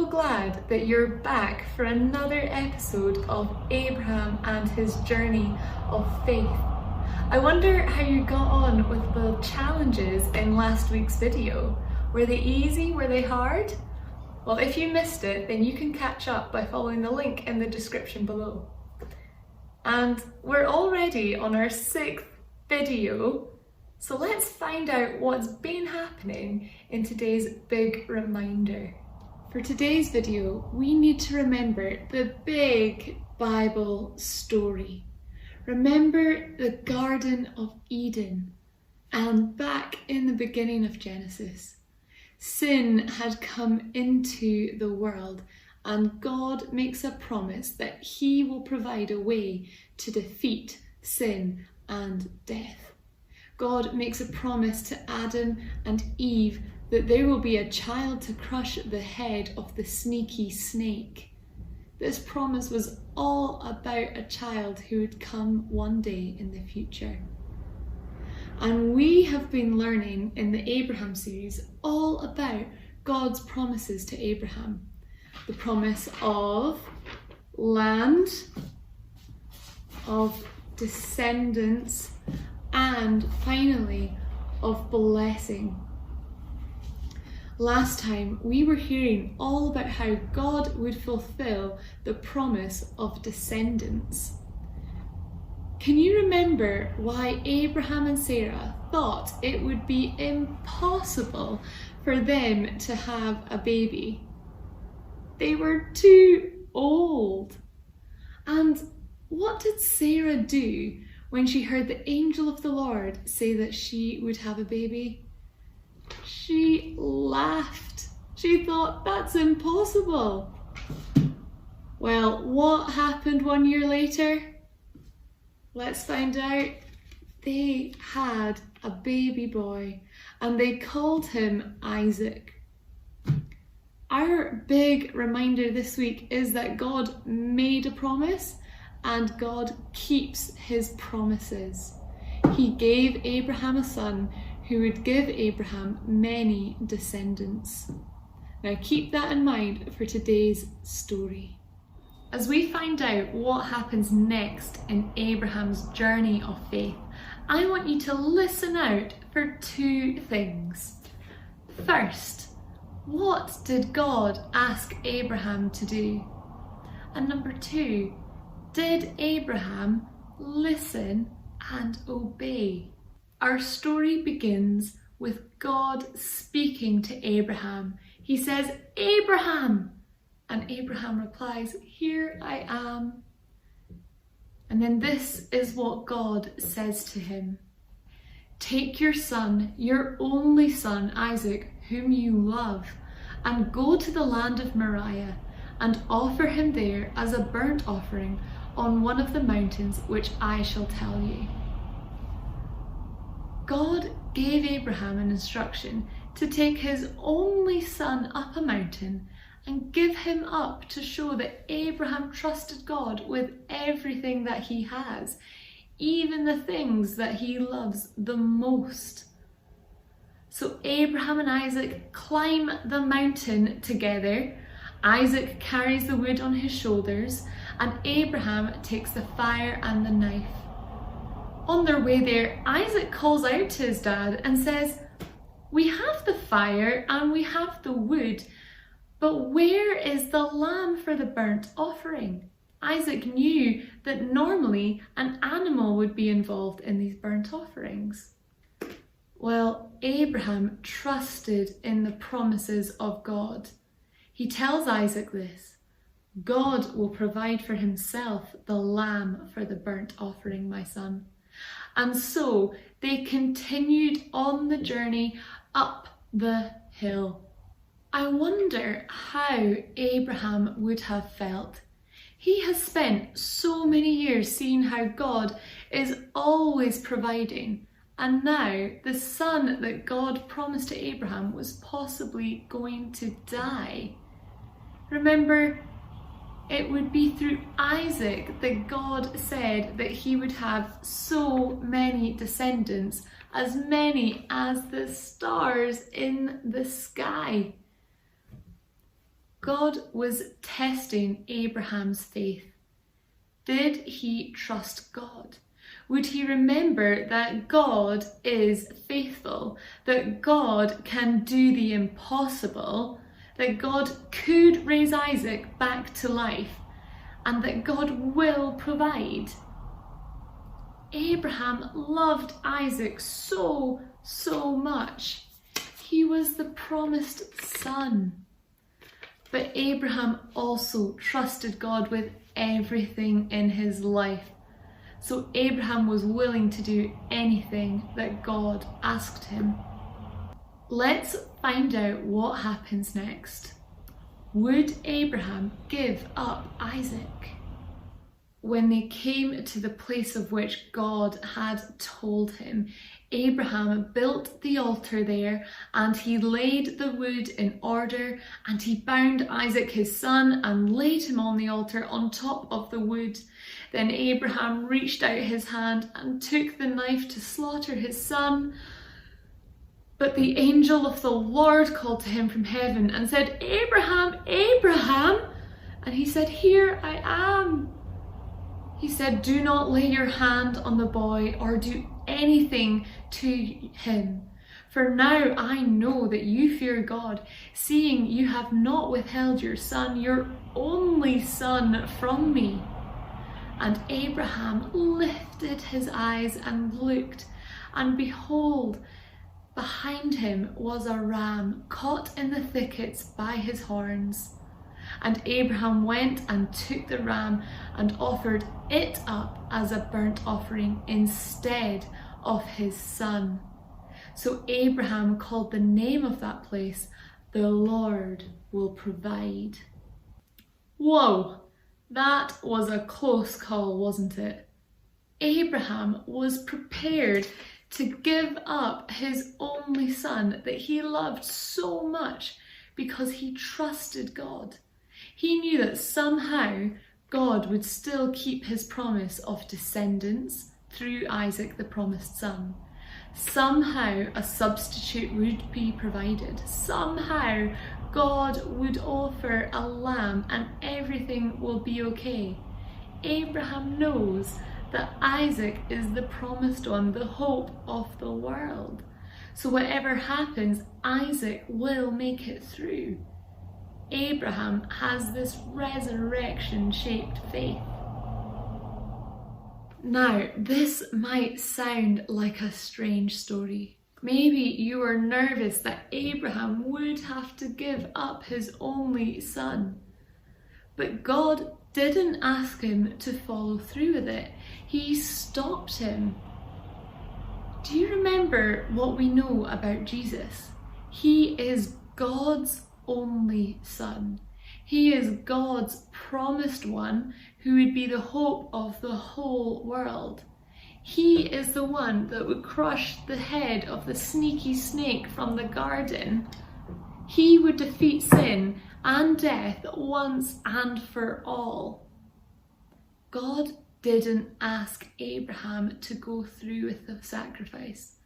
glad that you're back for another episode of Abraham and his journey of faith. I wonder how you got on with the challenges in last week's video. Were they easy? Were they hard? Well, if you missed it, then you can catch up by following the link in the description below. And we're already on our 6th video, so let's find out what's been happening in today's big reminder. For today's video, we need to remember the big Bible story. Remember the Garden of Eden, and back in the beginning of Genesis, sin had come into the world, and God makes a promise that He will provide a way to defeat sin and death. God makes a promise to Adam and Eve that there will be a child to crush the head of the sneaky snake. This promise was all about a child who would come one day in the future. And we have been learning in the Abraham series all about God's promises to Abraham. The promise of land, of descendants, and finally of blessing. Last time we were hearing all about how God would fulfill the promise of descendants. Can you remember why Abraham and Sarah thought it would be impossible for them to have a baby? They were too old. And what did Sarah do when she heard the angel of the Lord say that she would have a baby? She laughed. She thought, that's impossible. Well, what happened 1 year later? Let's find out. They had a baby boy and they called him Isaac. Our big reminder this week is that God made a promise and God keeps His promises. He gave Abraham a son who would give Abraham many descendants. Now keep that in mind for today's story. As we find out what happens next in Abraham's journey of faith, I want you to listen out for 2 things. First, what did God ask Abraham to do? And number 2, did Abraham listen and obey? Our story begins with God speaking to Abraham. He says, "Abraham!" And Abraham replies, "Here I am." And then this is what God says to him. "Take your son, your only son, Isaac, whom you love, and go to the land of Moriah and offer him there as a burnt offering on one of the mountains which I shall tell you." God gave Abraham an instruction to take his only son up a mountain and give him up to show that Abraham trusted God with everything that he has, even the things that he loves the most. So Abraham and Isaac climb the mountain together. Isaac carries the wood on his shoulders, and Abraham takes the fire and the knife. On their way there, Isaac calls out to his dad and says, "We have the fire and we have the wood, but where is the lamb for the burnt offering?" Isaac knew that normally an animal would be involved in these burnt offerings. Well, Abraham trusted in the promises of God. He tells Isaac this: "God will provide for himself the lamb for the burnt offering, my son." And so they continued on the journey up the hill. I wonder how Abraham would have felt. He has spent so many years seeing how God is always providing, and now the son that God promised to Abraham was possibly going to die. Remember, it would be through Isaac that God said that he would have so many descendants, as many as the stars in the sky. God was testing Abraham's faith. Did he trust God? Would he remember that God is faithful, that God can do the impossible, that God could raise Isaac back to life, and that God will provide? Abraham loved Isaac so much. He was the promised son. But Abraham also trusted God with everything in his life. So Abraham was willing to do anything that God asked him. Let's find out what happens next. Would Abraham give up Isaac? When they came to the place of which God had told him, Abraham built the altar there, and he laid the wood in order, and he bound Isaac his son and laid him on the altar on top of the wood. Then Abraham reached out his hand and took the knife to slaughter his son. But the angel of the Lord called to him from heaven and said, "Abraham, Abraham!" And he said, "Here I am." He said, "Do not lay your hand on the boy or do anything to him. For now I know that you fear God, seeing you have not withheld your son, your only son, from me." And Abraham lifted his eyes and looked, and behold, behind him was a ram caught in the thickets by his horns. And Abraham went and took the ram and offered it up as a burnt offering instead of his son. So Abraham called the name of that place, "The Lord will provide." Whoa, that was a close call, wasn't it? Abraham was prepared to give up his only son that he loved so much because he trusted God. He knew that somehow God would still keep his promise of descendants through Isaac, the promised son. Somehow a substitute would be provided. Somehow God would offer a lamb and everything will be okay. Abraham knows that Isaac is the promised one, the hope of the world. So whatever happens, Isaac will make it through. Abraham has this resurrection-shaped faith. Now, this might sound like a strange story. Maybe you were nervous that Abraham would have to give up his only son. But God didn't ask him to follow through with it. He stopped him. Do you remember what we know about Jesus? He is God's only son. He is God's promised one who would be the hope of the whole world. He is the one that would crush the head of the sneaky snake from the garden. He would defeat sin and death once and for all. God didn't ask Abraham to go through with the sacrifice,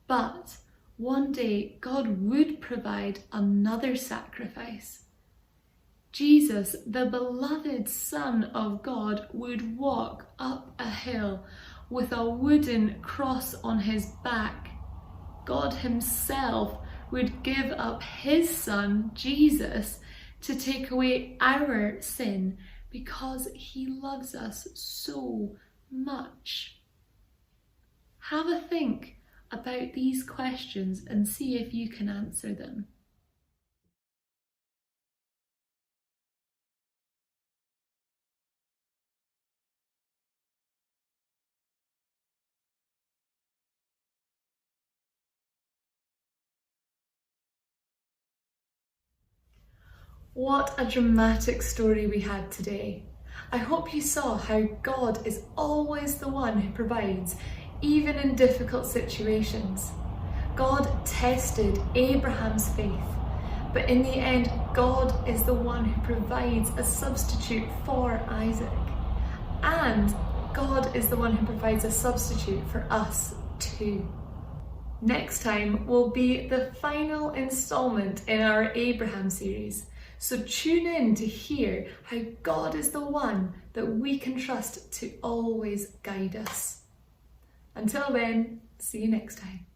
but one day God would provide another sacrifice. Jesus, the beloved Son of God, would walk up a hill with a wooden cross on his back. God himself would give up his son, Jesus, to take away our sin because he loves us so much. Have a think about these questions and see if you can answer them. What a dramatic story we had today. I hope you saw how God is always the one who provides, even in difficult situations. God tested Abraham's faith, but in the end, God is the one who provides a substitute for Isaac. And God is the one who provides a substitute for us too. Next time will be the final installment in our Abraham series. So tune in to hear how God is the one that we can trust to always guide us. Until then, see you next time.